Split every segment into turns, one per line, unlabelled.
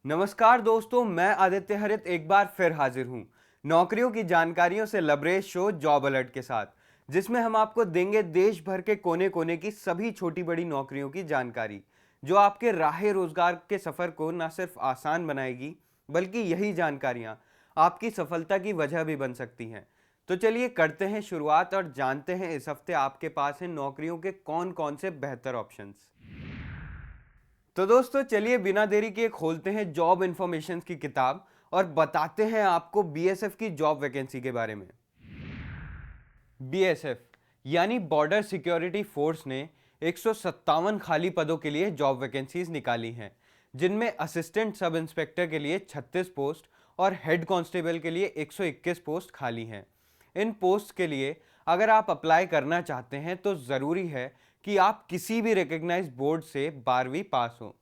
नमस्कार दोस्तों, मैं आदित्य हरित एक बार फिर हाजिर हूं नौकरियों की जानकारियों से लबरेज शो जॉब अलर्ट के साथ, जिसमें हम आपको देंगे देश भर के कोने कोने की सभी छोटी बड़ी नौकरियों की जानकारी, जो आपके राह रोजगार के सफर को न सिर्फ आसान बनाएगी, बल्कि यही जानकारियां आपकी सफलता की वजह भी बन सकती हैं। तो चलिए करते हैं शुरुआत और जानते हैं इस हफ्ते आपके पास हैं नौकरियों के कौन कौन से बेहतर ऑप्शंस। तो दोस्तों चलिए बिना देरी किए खोलते हैं जॉब इंफॉर्मेशन की किताब और बताते हैं आपको बीएसएफ की जॉब वैकेंसी के बारे में। बीएसएफ यानी बॉर्डर सिक्योरिटी फोर्स ने 157 खाली पदों के लिए जॉब वैकेंसीज निकाली हैं, जिनमें असिस्टेंट सब इंस्पेक्टर के लिए 36 पोस्ट और हेड कांस्टेबल के लिए 121 पोस्ट खाली हैं। इन पोस्ट के लिए अगर आप अप्लाई करना चाहते हैं तो ज़रूरी है कि आप किसी भी रिकग्नाइज्ड बोर्ड से 12वीं पास हो।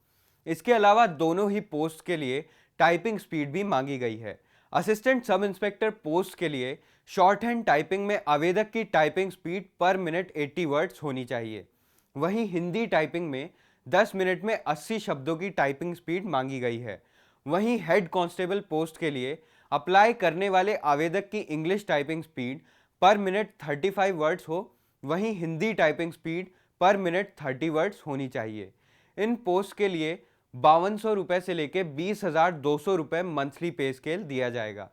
इसके अलावा दोनों ही पोस्ट के लिए टाइपिंग स्पीड भी मांगी गई है। असिस्टेंट सब इंस्पेक्टर पोस्ट के लिए शॉर्ट हैंड टाइपिंग में आवेदक की टाइपिंग स्पीड पर मिनट 80 वर्ड्स होनी चाहिए। वहीं हिंदी टाइपिंग में 10 मिनट में 80 शब्दों की टाइपिंग स्पीड मांगी गई है। वहीं हेड कांस्टेबल पोस्ट के लिए अप्लाई करने वाले आवेदक की इंग्लिश टाइपिंग स्पीड पर मिनट 35 वर्ड्स हो, वहीं हिंदी टाइपिंग स्पीड पर मिनट 30 वर्ड्स होनी चाहिए। इन पोस्ट के लिए 5200 रुपए से लेकर 20,200 रुपए मंथली पे स्केल दिया जाएगा।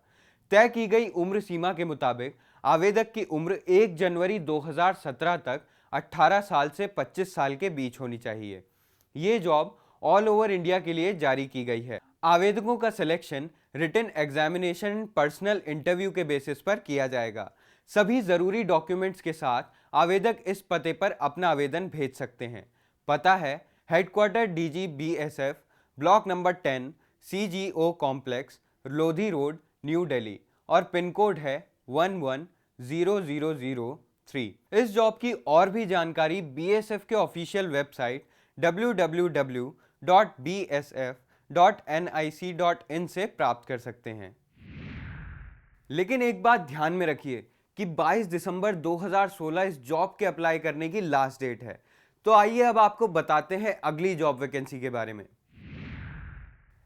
तय की गई उम्र सीमा के मुताबिक आवेदक की उम्र 1 जनवरी 2017 तक 18 साल से 25 साल के बीच होनी चाहिए। ये जॉब ऑल ओवर इंडिया के लिए जारी की गई है। आवेदकों का selection written examination personal interview के बेसिस पर किया जाएगा। सभी जरूरी डॉक्यूमेंट्स के साथ आवेदक इस पते पर अपना आवेदन भेज सकते हैं। पता है headquarter DG BSF, block number 10, CGO complex, Lodhi road, new Delhi, और पिन कोड है 110003। इस जॉब की और भी जानकारी बीएसएफ के ऑफिशियल वेबसाइट www.bsf.nic.in से प्राप्त कर सकते हैं। लेकिन एक बात ध्यान में रखिए कि 22 दिसंबर 2016 इस जॉब के अप्लाई करने की लास्ट डेट है। तो आइए अब आपको बताते हैं अगली जॉब वैकेंसी के बारे में।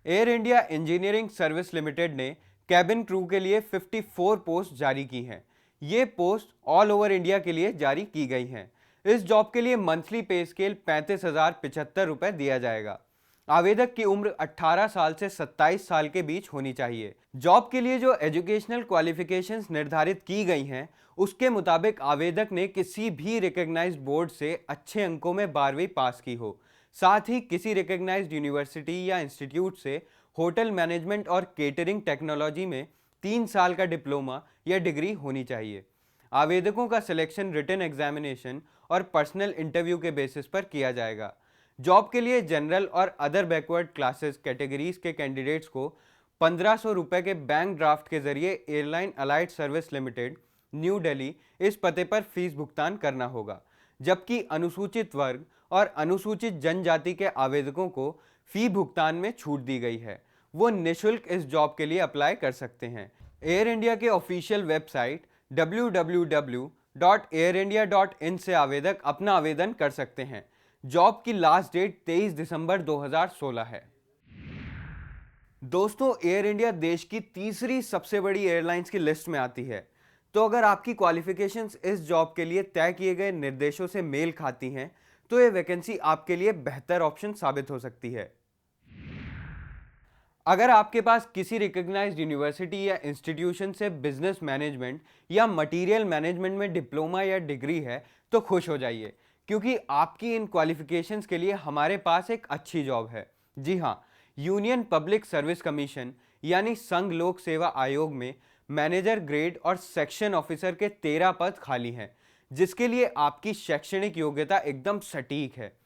Air India engineering service limited ने कैबिन क्रू के लिए 54 पोस्ट जारी की हैं। ये पोस्ट ऑल ओवर इंडिया के लिए जारी की गई हैं। इस जॉब के लिए मंथली पे स्केल 35,075 रुपए दिया जाएगा। आवेदक की उम्र 18 साल से 27 साल के बीच होनी चाहिए। जॉब के लिए जो एजुकेशनल क्वालिफिकेशंस निर्धारित की गई हैं, उसके मुताबिक आवेदक ने किसी भी रिकग्नाइज्ड बोर्ड से अच्छे अंकों में 12वीं पास की हो, साथ ही किसी रिकग्नाइज्ड यूनिवर्सिटी या इंस्टीट्यूट से होटल मैनेजमेंट और केटरिंग टेक्नोलॉजी में 3 साल का डिप्लोमा या डिग्री होनी चाहिए। आवेदकों का सिलेक्शन रिटन एग्जामिनेशन और पर्सनल इंटरव्यू के बेसिस पर किया जाएगा। जॉब के लिए जनरल और अदर बैकवर्ड क्लासेस कैटेगरीज के कैंडिडेट्स को 1500 रुपए के बैंक ड्राफ्ट के जरिए airline allied service limited, new Delhi, इस पते पर फीस भुगतान करना होगा। जबकि अनुसूचित वर्ग और अनुसूचित जनजाति के आवेदकों को फी भुगतान में छूट दी गई है। वो निःशुल्क इस जॉब के लिए अप्लाई कर सकते हैं। एयर इंडिया के ऑफिशियल वेबसाइट www.airindia.in से आवेदक अपना आवेदन कर सकते हैं। जॉब की लास्ट डेट 23 दिसंबर 2016 है। दोस्तों, एयर इंडिया देश की तीसरी सबसे बड़ी एयरलाइंस की लिस्ट में आती है। तो अगर आपकी क्वालिफिकेशंस इस जॉब के लिए तय किए गए निर्देशों से मेल खाती हैं, तो ये वैकेंसी आपके लिए बेहतर ऑप्शन साबित हो सकती है। अगर आपके पास किसी रिकग्नाइज्ड यूनिवर्सिटी या इंस्टीट्यूशन से बिजनेस मैनेजमेंट या मटेरियल मैनेजमेंट में डिप्लोमा या डिग्री है, तो खुश हो जाइए, क्योंकि आपकी इन क्वालिफिकेशंस के लिए हमारे पास एक अच्छी जॉब है। जी हाँ, यूनियन पब्लिक सर्विस कमीशन यानी संघ लोक सेवा आयोग में मैनेजर ग्रेड और सेक्शन ऑफिसर के 13 पद खाली हैं, जिसके लिए आपकी शैक्षणिक योग्यता एकदम सटीक है।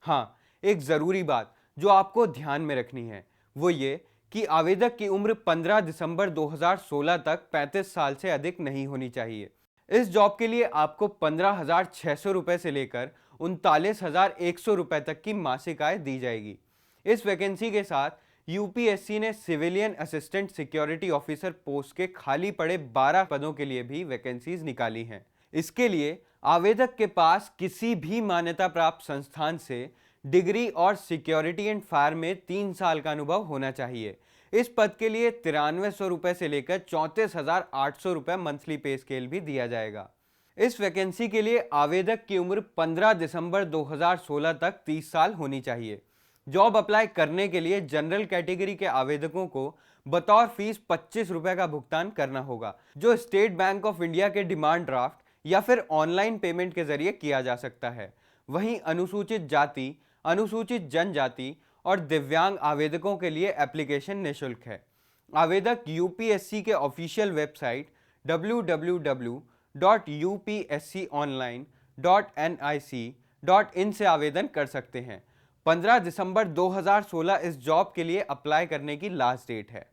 हाँ, एक ज़रूरी बात जो आपको ध्यान में रखनी है वो ये कि आवेदक की उम्र 15 दिसंबर 2016 तक 35 साल से अधिक नहीं होनी चाहिए। इस जॉब के लिए आपको 15,600 रुपए से लेकर 39,100 रुपए तक की मासिक आय दी जाएगी। इस वैकेंसी के साथ यूपीएससी ने civilian assistant security officer post के खाली पड़े 12 पदों के लिए भी वैकेंसीज निकाली हैं। इसके लिए आवेदक के पास किसी भी मान्यता प्राप्त संस्थान से डिग्री और सिक्योरिटी एंड फायर में 3 साल का अनुभव होना चाहिए। इस पद के लिए 9300 रुपये से लेकर 34,800 रुपये मंथली पे स्केल भी दिया जाएगा। इस वैकेंसी के लिए आवेदक की उम्र 15 दिसंबर 2016 तक 30 साल होनी चाहिए। जॉब अप्लाई करने के लिए जनरल कैटेगरी के आवेदकों को बतौर फीस 25 रुपए का भुगतान करना होगा, जो स्टेट बैंक ऑफ इंडिया के डिमांड ड्राफ्ट या फिर ऑनलाइन पेमेंट के जरिए किया जा सकता है। वहीं अनुसूचित जाति, अनुसूचित जनजाति और दिव्यांग आवेदकों के लिए एप्लीकेशन निःशुल्क है। आवेदक यूपीएससी के ऑफिशियल वेबसाइट www.upsconline.nic.in से आवेदन कर सकते हैं। 15 दिसंबर 2016 इस जॉब के लिए अप्लाई करने की लास्ट डेट है।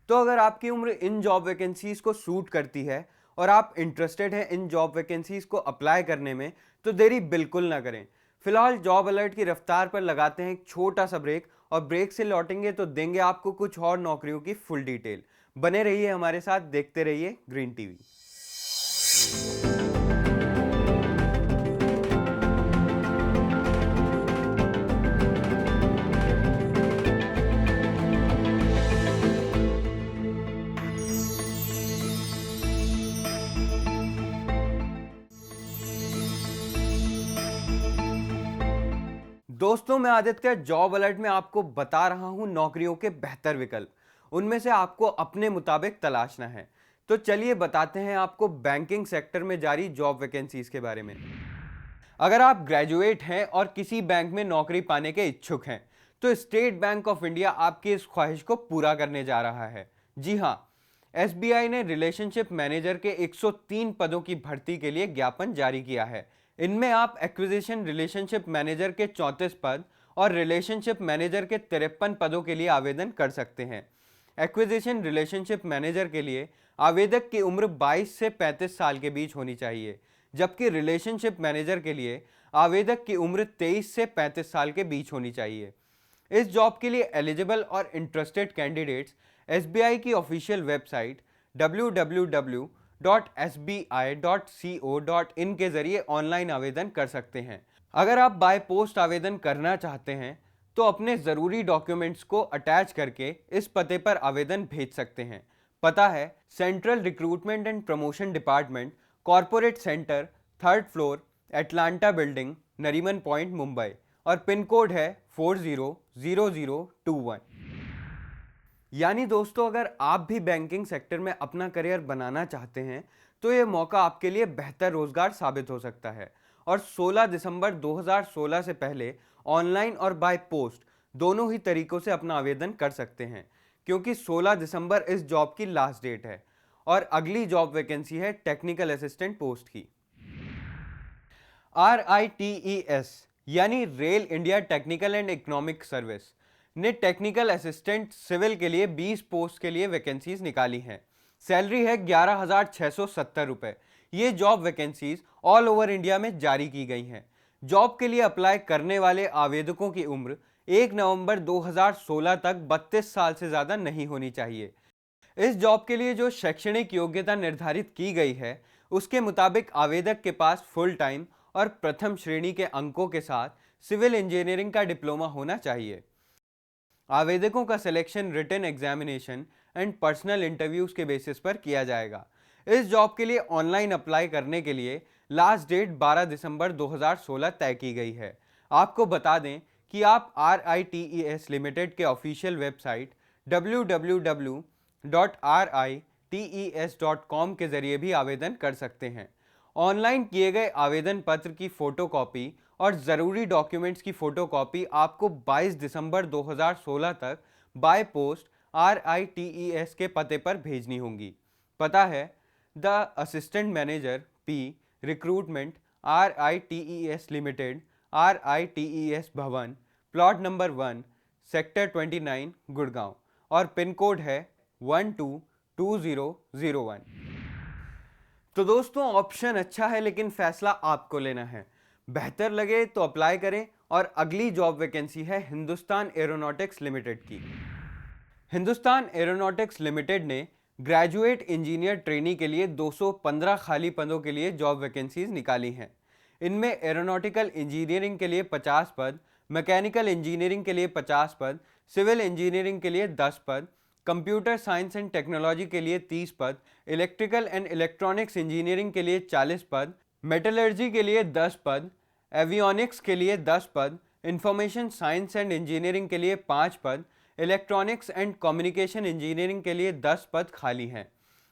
तो अगर आपकी उम्र इन जॉब वैकेंसीज को सूट करती है और आप इंटरेस्टेड हैं इन जॉब वैकेंसीज को अप्लाई करने में, तो देरी बिल्कुल ना करें। फिलहाल जॉब अलर्ट की रफ्तार पर लगाते हैं एक छोटा सा ब्रेक, और ब्रेक से लौटेंगे तो देंगे आपको कुछ और नौकरियों की फुल डिटेल। बने रहिए हमारे साथ, देखते रहिए ग्रीन टीवी। दोस्तों, मैं आदित्य जॉब अलर्ट में आपको बता रहा हूं नौकरियों के बेहतर विकल्प। उनमें से आपको अपने मुताबिक तलाशना है। तो चलिए बताते हैं आपको बैंकिंग सेक्टर में जारी जॉब वैकेंसीज के बारे में। अगर आप ग्रेजुएट हैं और किसी बैंक में नौकरी पाने के इच्छुक हैं, तो स्टेट बैंक ऑफ इंडिया आपकी इस ख्वाहिश को पूरा करने जा रहा है। जी हाँ, एसबीआई ने रिलेशनशिप मैनेजर के 103 पदों की भर्ती के लिए ज्ञापन जारी किया है। इनमें आप एक्विजिशन रिलेशनशिप मैनेजर के 34 पद और रिलेशनशिप मैनेजर के 53 पदों के लिए आवेदन कर सकते हैं। एक्विजिशन रिलेशनशिप मैनेजर के लिए आवेदक की उम्र 22 से 35 साल के बीच होनी चाहिए, जबकि रिलेशनशिप मैनेजर के लिए आवेदक की उम्र 23 से 35 साल के बीच होनी चाहिए। इस जॉब के लिए एलिजिबल और इंटरेस्टेड कैंडिडेट्स एसबीआई की ऑफिशियल वेबसाइट www.sbi.co.in के जरिए ऑनलाइन आवेदन कर सकते हैं। अगर आप बाय पोस्ट आवेदन करना चाहते हैं तो अपने ज़रूरी डॉक्यूमेंट्स को अटैच करके इस पते पर आवेदन भेज सकते हैं। पता है central recruitment and promotion department, corporate centre, 3rd floor, Atlanta building, Nariman point, Mumbai, और पिन कोड है 400021। यानी दोस्तों, अगर आप भी बैंकिंग सेक्टर में अपना करियर बनाना चाहते हैं तो ये मौका आपके लिए बेहतर रोजगार साबित हो सकता है। और 16 दिसंबर 2016 से पहले ऑनलाइन और बाय पोस्ट दोनों ही तरीकों से अपना आवेदन कर सकते हैं, क्योंकि 16 दिसंबर इस जॉब की लास्ट डेट है। और अगली जॉब वैकेंसी है टेक्निकल असिस्टेंट पोस्ट की। RITES यानी rail India technical and economic service ने टेक्निकल असिस्टेंट सिविल के लिए 20 पोस्ट के लिए वैकेंसीज निकाली हैं। सैलरी है 11,670 रुपये। ये job vacancies all over India में जारी की गई हैं। जॉब के लिए अप्लाई करने वाले आवेदकों की उम्र 1 नवंबर 2016 तक 32 साल से ज़्यादा नहीं होनी चाहिए। इस जॉब के लिए जो शैक्षणिक योग्यता निर्धारित की गई है, उसके मुताबिक आवेदक के पास फुल टाइम और प्रथम श्रेणी के अंकों के साथ सिविल इंजीनियरिंग का डिप्लोमा होना चाहिए। आवेदकों का selection written examination and personal interviews के बेसिस पर किया जाएगा। इस जॉब के लिए ऑनलाइन अप्लाई करने के लिए लास्ट डेट 12 दिसंबर 2016 तय की गई है। आपको बता दें कि आप RITES लिमिटेड के ऑफिशियल वेबसाइट www.rites.com के जरिए भी आवेदन कर सकते हैं। ऑनलाइन किए गए आवेदन पत्र की फोटोकॉपी और ज़रूरी डॉक्यूमेंट्स की फोटोकॉपी आपको 22 दिसंबर 2016 तक बाय पोस्ट RITES के पते पर भेजनी होंगी। पता है the assistant manager P, recruitment, RITES limited, RITES भवन, प्लॉट नंबर 1, सेक्टर 29, गुड़गांव, और पिन कोड है 122001। तो दोस्तों, ऑप्शन अच्छा है, लेकिन फैसला आपको लेना है। बेहतर लगे तो अप्लाई करें। और अगली जॉब वैकेंसी है हिंदुस्तान एरोनॉटिक्स लिमिटेड की। हिंदुस्तान एरोनॉटिक्स लिमिटेड ने ग्रेजुएट इंजीनियर ट्रेनी के लिए 215 खाली पदों के लिए जॉब वैकेंसीज निकाली हैं। इनमें एरोनॉटिकल इंजीनियरिंग के लिए 50 पद, मैकेनिकल इंजीनियरिंग के लिए 50 पद, सिविल इंजीनियरिंग के लिए 10 पद, कंप्यूटर साइंस एंड टेक्नोलॉजी के लिए 30 पद, इलेक्ट्रिकल एंड इलेक्ट्रॉनिक्स इंजीनियरिंग के लिए 40 पद, मेटलर्जी के लिए 10 पद, एवियोनिक्स के लिए 10 पद, इंफॉर्मेशन साइंस एंड इंजीनियरिंग के लिए 5 पद, इलेक्ट्रॉनिक्स एंड कम्युनिकेशन इंजीनियरिंग के लिए 10 पद खाली हैं।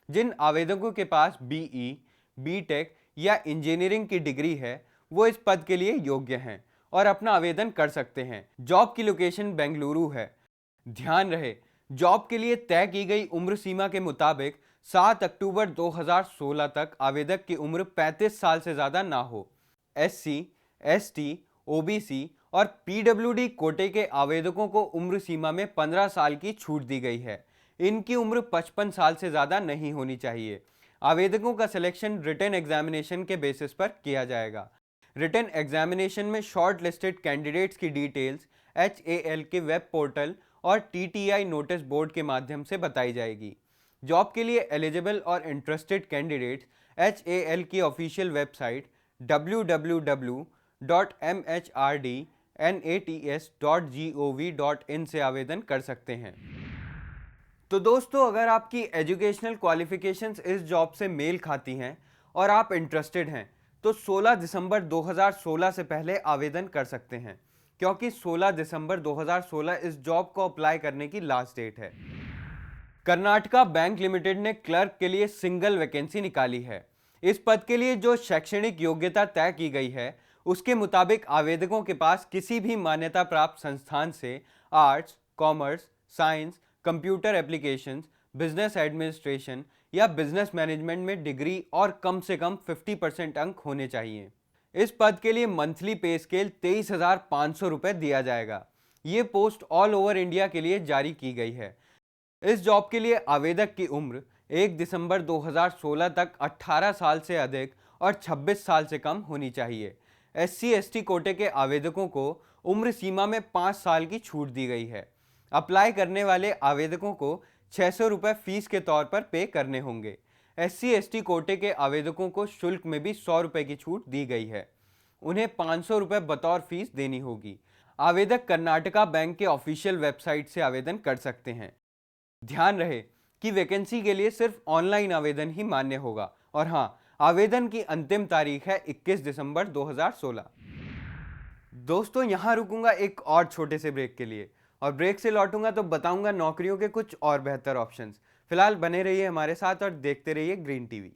जिन आवेदकों के पास बीई, बीटेक या इंजीनियरिंग की डिग्री है वो इस पद के लिए योग्य हैं और अपना आवेदन कर सकते हैं। जॉब की लोकेशन बेंगलुरु है। ध्यान रहे, जॉब के लिए तय की गई उम्र सीमा के मुताबिक 7 अक्टूबर 2016 तक आवेदक की उम्र 35 साल से ज़्यादा ना हो। एससी, एसटी, ओबीसी और पीडब्ल्यूडी कोटे के आवेदकों को उम्र सीमा में 15 साल की छूट दी गई है। इनकी उम्र 55 साल से ज़्यादा नहीं होनी चाहिए। आवेदकों का सिलेक्शन रिटन एग्जामिनेशन के बेसिस पर किया जाएगा। रिटन एग्जामिनेशन में शॉर्ट लिस्टेड कैंडिडेट्स की डिटेल्स HAL के वेब पोर्टल और TTI नोटिस बोर्ड के माध्यम से बताई जाएगी। जॉब के लिए एलिजिबल और इंटरेस्टेड कैंडिडेट्स HAL की ऑफिशियल वेबसाइट www.mhrd.nats.gov.in से आवेदन कर सकते हैं। तो दोस्तों, अगर आपकी एजुकेशनल क्वालिफिकेशंस इस जॉब से मेल खाती हैं और आप इंटरेस्टेड हैं तो 16 दिसंबर 2016 से पहले आवेदन कर सकते हैं, क्योंकि 16 दिसंबर 2016 इस जॉब को अप्लाई करने की लास्ट डेट है। कर्नाटका बैंक लिमिटेड ने क्लर्क के लिए सिंगल वैकेंसी निकाली है। इस पद के लिए जो शैक्षणिक योग्यता तय की गई है उसके मुताबिक आवेदकों के पास किसी भी मान्यता प्राप्त संस्थान से arts, commerce, science, computer applications, business administration या बिजनेस मैनेजमेंट में डिग्री और कम से कम 50% अंक होने चाहिए। इस पद के लिए मंथली पे स्केल 23,500 रुपये दिया जाएगा। ये पोस्ट ऑल ओवर इंडिया के लिए जारी की गई है। इस जॉब के लिए आवेदक की उम्र 1 दिसंबर 2016 तक 18 साल से अधिक और 26 साल से कम होनी चाहिए। SC/ST कोटे के आवेदकों को उम्र सीमा में 5 साल की छूट दी गई है। अप्लाई करने वाले आवेदकों को 600 रुपये फीस के तौर पर पे करने होंगे। SC/ST कोटे के आवेदकों को शुल्क में भी 100 रुपये की छूट दी गई है। उन्हें 500 रुपये बतौर फीस देनी होगी। आवेदक कर्नाटका बैंक के ऑफिशियल वेबसाइट से आवेदन कर सकते हैं। ध्यान रहे कि वैकेंसी के लिए सिर्फ ऑनलाइन आवेदन ही मान्य होगा और हाँ, आवेदन की अंतिम तारीख है 21 दिसंबर 2016। दोस्तों, यहाँ रुकूंगा एक और छोटे से ब्रेक के लिए और ब्रेक से लौटूंगा तो बताऊंगा नौकरियों के कुछ और बेहतर ऑप्शंस। फिलहाल बने रहिए हमारे साथ और देखते रहिए ग्रीन टीवी।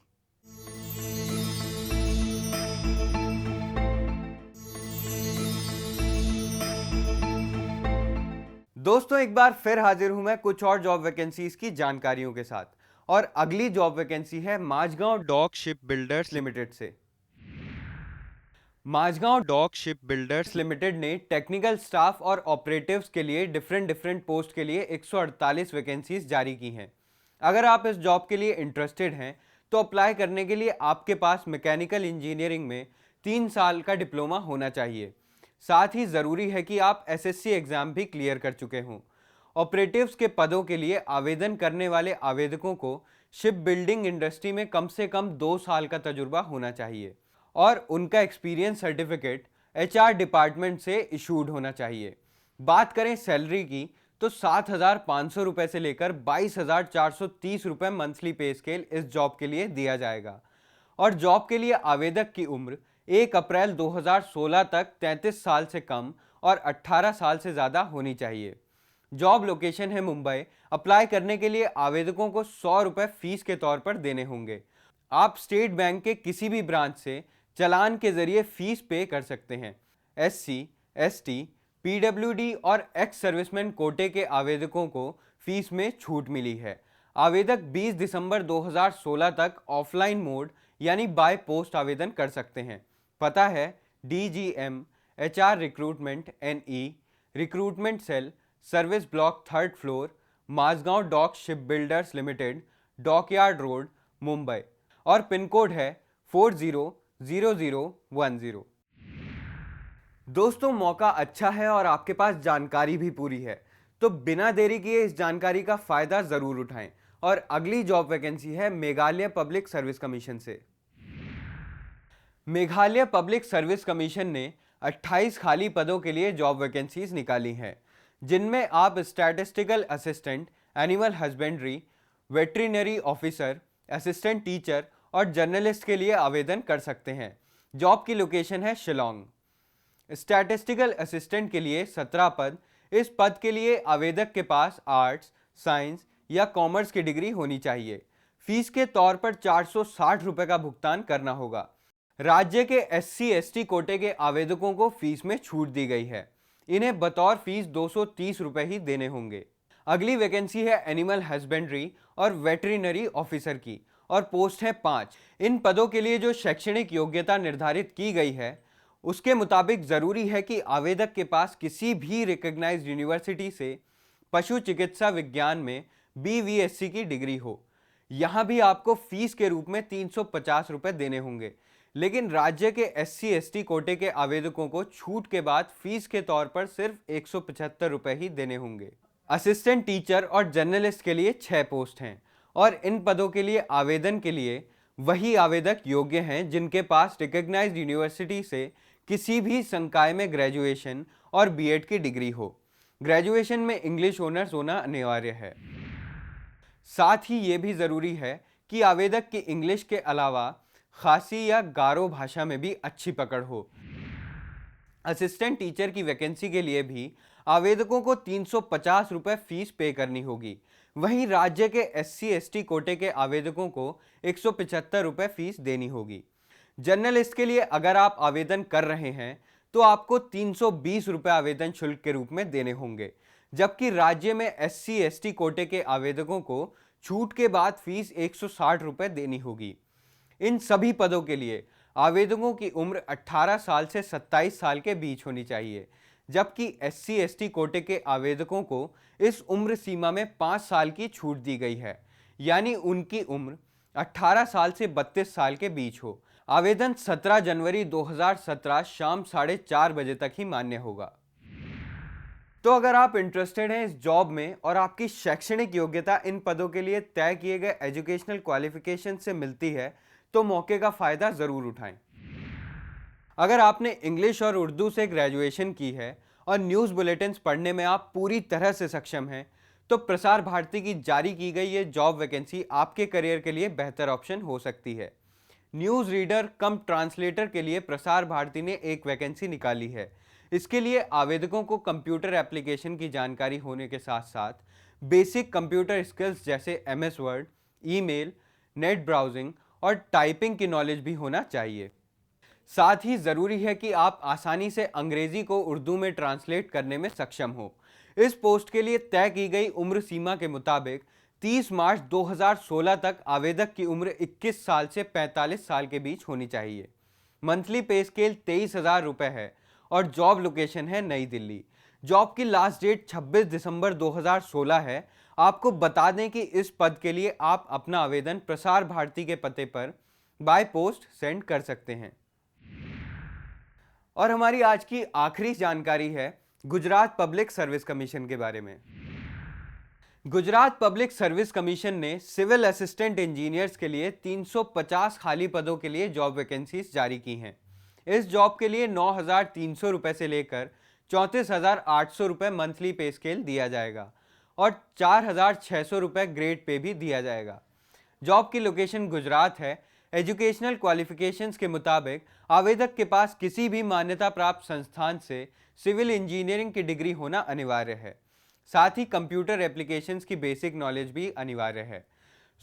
दोस्तों, एक बार फिर हाजिर हूं मैं कुछ और जॉब वैकेंसीज की जानकारियों के साथ और अगली जॉब वैकेंसी है Mazagon dock ship builders limited से। Mazagon dock ship builders limited ने टेक्निकल स्टाफ और ऑपरेटिव्स के लिए डिफरेंट पोस्ट के लिए 148 वैकेंसीज जारी की हैं। अगर आप इस जॉब के लिए इंटरेस्टेड हैं तो अप्लाई करने के लिए आपके पास मैकेनिकल इंजीनियरिंग में 3 साल का डिप्लोमा होना चाहिए। साथ ही ज़रूरी है कि आप SSC एग्ज़ाम भी क्लियर कर चुके हों। ऑपरेटिव्स के पदों के लिए आवेदन करने वाले आवेदकों को शिप बिल्डिंग इंडस्ट्री में कम से कम 2 साल का तजुर्बा होना चाहिए और उनका एक्सपीरियंस सर्टिफिकेट HR डिपार्टमेंट से इशूड होना चाहिए। बात करें सैलरी की तो 7,500 रुपये से लेकर 22,430 रुपये मंथली पे स्केल इस जॉब के लिए दिया जाएगा और जॉब के लिए आवेदक की उम्र 1 अप्रैल 2016 तक 33 साल से कम और 18 साल से ज़्यादा होनी चाहिए। जॉब लोकेशन है मुंबई। अप्लाई करने के लिए आवेदकों को 100 रुपये फीस के तौर पर देने होंगे। आप स्टेट बैंक के किसी भी ब्रांच से चालान के जरिए फीस पे कर सकते हैं। SC, ST, PWD और एक्स सर्विसमैन कोटे के आवेदकों को फीस में छूट मिली है। आवेदक 20 दिसंबर 2016 तक ऑफलाइन मोड यानी बाय पोस्ट आवेदन कर सकते हैं। पता है DGM, HR recruitment NE, recruitment cell, service block 3rd floor, Mazagon dock ship builders limited, dockyard road, Mumbai और पिन कोड है 400010। दोस्तों, मौका अच्छा है और आपके पास जानकारी भी पूरी है, तो बिना देरी किए इस जानकारी का फायदा जरूर उठाएं और अगली जॉब वैकेंसी है मेघालय पब्लिक सर्विस कमीशन से। मेघालय पब्लिक सर्विस कमीशन ने 28 खाली पदों के लिए जॉब वैकेंसीज निकाली हैं, जिनमें आप statistical assistant, animal husbandry, veterinary officer, assistant teacher और जर्नलिस्ट के लिए आवेदन कर सकते हैं। जॉब की लोकेशन है शिलोंग। स्टैटिस्टिकल असिस्टेंट के लिए 17 पद। इस पद के लिए आवेदक के पास आर्ट्स, साइंस या कॉमर्स की डिग्री होनी चाहिए। फीस के तौर पर 460 रुपए का भुगतान करना होगा। राज्य के SC/ST कोटे के आवेदकों को फीस में छूट दी गई है। इन्हें बतौर फीस 230 रुपए ही देने होंगे। अगली वैकेंसी है एनिमल हस्बेंड्री और वेटरिनरी ऑफिसर की और पोस्ट है 5। इन पदों के लिए जो शैक्षणिक योग्यता निर्धारित की गई है उसके मुताबिक जरूरी है कि आवेदक के पास किसी भी रिकॉग्नाइज्ड यूनिवर्सिटी से पशु चिकित्सा विज्ञान में BVSC की डिग्री हो। यहां भी आपको फीस के रूप में 350 रुपए देने होंगे, लेकिन राज्य के SC/ST कोटे के आवेदकों को छूट के बाद फीस के तौर पर सिर्फ 175 रुपए ही देने होंगे। असिस्टेंट टीचर और जर्नलिस्ट के लिए 6 पोस्ट हैं और इन पदों के लिए आवेदन के लिए वही आवेदक योग्य हैं जिनके पास रिकॉग्नाइज्ड यूनिवर्सिटी से किसी भी संकाय में ग्रेजुएशन और B.Ed की डिग्री हो। ग्रेजुएशन में इंग्लिश ऑनर्स होना अनिवार्य है। साथ ही ये भी ज़रूरी है कि आवेदक की इंग्लिश के अलावा खासी या गारो भाषा में भी अच्छी पकड़ हो। असिस्टेंट टीचर की वैकेंसी के लिए भी आवेदकों को 350 रुपए फीस पे करनी होगी। वहीं राज्य के SC/ST कोटे के आवेदकों को 175 रुपए फीस देनी होगी। जर्नलिस्ट के लिए अगर आप आवेदन कर रहे हैं तो आपको 320 रुपए आवेदन शुल्क के रूप में देने होंगे, जबकि राज्य में SC/ST कोटे के आवेदकों को छूट के बाद फीस 160 रुपए देनी होगी। इन सभी पदों के लिए आवेदकों की उम्र 18 साल से 27 साल के बीच होनी चाहिए, जबकि SC/ST कोटे के आवेदकों को इस उम्र सीमा में 5 साल की छूट दी गई है, यानी उनकी उम्र 18 साल से 32 साल के बीच हो। आवेदन 17 जनवरी 2017 शाम 4:30 बजे तक ही मान्य होगा। तो अगर आप इंटरेस्टेड हैं इस जॉब में और आपकी शैक्षणिक योग्यता इन पदों के लिए तय किए गए एजुकेशनल क्वालिफिकेशन से मिलती है तो मौके का फ़ायदा ज़रूर उठाएं। अगर आपने इंग्लिश और उर्दू से ग्रेजुएशन की है और न्यूज़ बुलेटिन्स पढ़ने में आप पूरी तरह से सक्षम हैं तो प्रसार भारती की जारी की गई ये जॉब वैकेंसी आपके करियर के लिए बेहतर ऑप्शन हो सकती है। न्यूज़ रीडर कम ट्रांसलेटर के लिए प्रसार भारती ने एक वैकेंसी निकाली है। इसके लिए आवेदकों को कंप्यूटर एप्लीकेशन की जानकारी होने के साथ साथ बेसिक कंप्यूटर स्किल्स जैसे MS word, email, net browsing और टाइपिंग की नॉलेज भी होना चाहिए। साथ ही ज़रूरी है कि आप आसानी से अंग्रेजी को उर्दू में ट्रांसलेट करने में सक्षम हो। इस पोस्ट के लिए तय की गई उम्र सीमा के मुताबिक 30 मार्च 2016 तक आवेदक की उम्र 21 साल से 45 साल के बीच होनी चाहिए। मंथली पे स्केल 23,000 रुपये है और जॉब लोकेशन है नई दिल्ली। जॉब की लास्ट डेट 26 दिसंबर 2016 है। आपको बता दें कि इस पद के लिए आप अपना आवेदन प्रसार भारती के पते पर बाय पोस्ट सेंड कर सकते हैं। और हमारी आज की आखिरी जानकारी है गुजरात पब्लिक सर्विस कमीशन के बारे में। गुजरात पब्लिक सर्विस कमीशन ने सिविल असिस्टेंट इंजीनियर्स के लिए 350 खाली पदों के लिए जॉब वैकेंसीज जारी की हैं। इस जॉब के लिए 9,300 रुपये से लेकर 34,800 रुपये मंथली पे स्केल दिया जाएगा और 4,600 रुपये ग्रेड पे भी दिया जाएगा। जॉब की लोकेशन गुजरात है। एजुकेशनल क्वालिफिकेशंस के मुताबिक आवेदक के पास किसी भी मान्यता प्राप्त संस्थान से सिविल इंजीनियरिंग की डिग्री होना अनिवार्य है। साथ ही कंप्यूटर एप्लीकेशंस की बेसिक नॉलेज भी अनिवार्य है।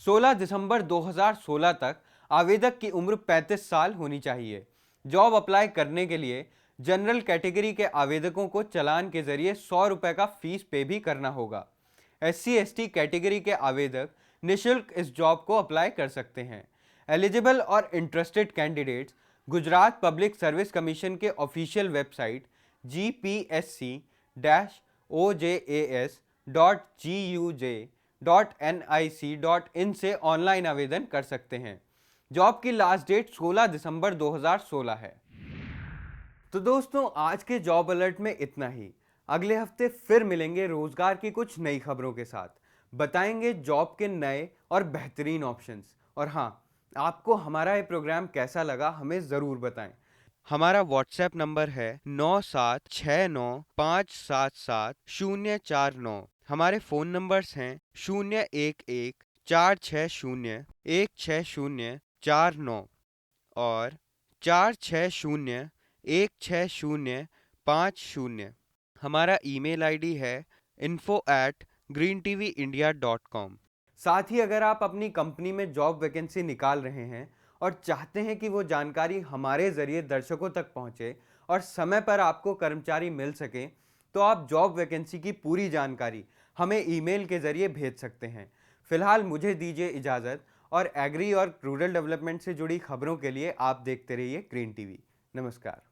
16 दिसंबर 2016 तक आवेदक की उम्र 35 साल होनी चाहिए। जॉब अप्लाई करने के लिए जनरल कैटेगरी के आवेदकों को चालान के जरिए 100 रुपये का फीस पे भी करना होगा। SC/ST कैटेगरी के आवेदक निःशुल्क इस जॉब को अप्लाई कर सकते हैं। एलिजिबल और interested candidates Gujarat public service commission के ऑफिशियल वेबसाइट gpsc-ojas.guj.nic.in से ऑनलाइन आवेदन कर सकते हैं। जॉब की लास्ट डेट 16 दिसंबर 2016 है। तो दोस्तों आज के जॉब अलर्ट में इतना ही। अगले हफ्ते फिर मिलेंगे रोजगार की कुछ नई खबरों के साथ। बताएंगे जॉब के नए और बेहतरीन ऑप्शंस। और हाँ, आपको हमारा ये प्रोग्राम कैसा लगा हमें ज़रूर बताएं। हमारा व्हाट्सएप नंबर है 9769577049। हमारे फ़ोन नंबर्स हैं 011-460-16049 और 460-16050। हमारा ईमेल आईडी है info@greentvindia.com। साथ ही अगर आप अपनी कंपनी में जॉब वैकेंसी निकाल रहे हैं और चाहते हैं कि वो जानकारी हमारे ज़रिए दर्शकों तक पहुंचे और समय पर आपको कर्मचारी मिल सके, तो आप जॉब वैकेंसी की पूरी जानकारी हमें ईमेल के ज़रिए भेज सकते हैं। फिलहाल मुझे दीजिए इजाज़त और एग्री और रूरल डेवलपमेंट से जुड़ी खबरों के लिए आप देखते रहिए ग्रीन टीवी। नमस्कार।